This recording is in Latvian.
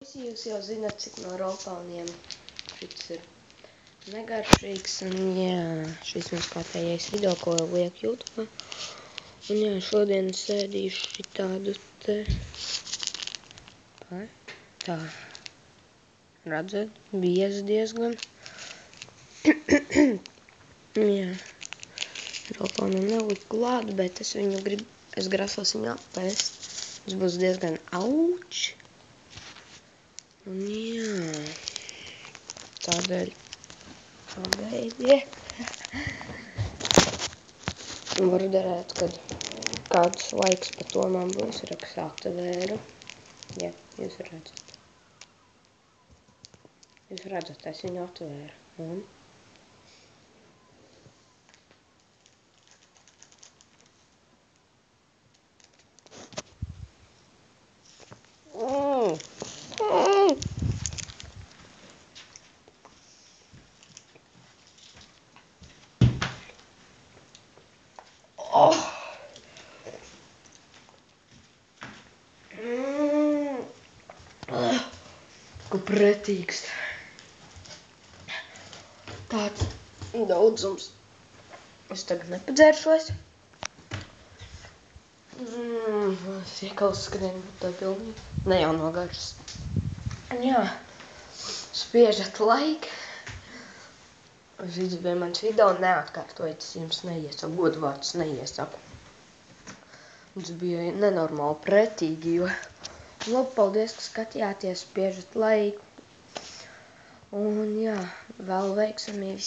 Jūs jau zināt, cik no rolkalniem šis ir negaršīgs, un jā, šis mums kārtējais video, ko liek YouTube. Un jā, šodien sēdīšu šitādu te, tā, redzat, biezi diezgan. Jā, rolkalnu neliku klāt, bet es grasos viņu apēst. Tas būs diezgan auč. Un jā, tādēļ varu darēt, kad kāds laiks pa to man būs, raksts atvēru. Jā, jūs redzat. Jūs redzat, es viņu atvēru. Ko pretīgs. Tāds daudzums. Es tagad nepadzēršos. Iekals skrien tā pilnīgi. Ne jau no garšas. Jā. Spiežat like. Šis bija mans video, neatkārtojiet, es jums neiesaku, godvārds neiesaku. Tas bija nenormāli pretīgi, jo... Labi, paldies, ka skatījāties, spiežat like. Un jā, vēl veiksmīgi.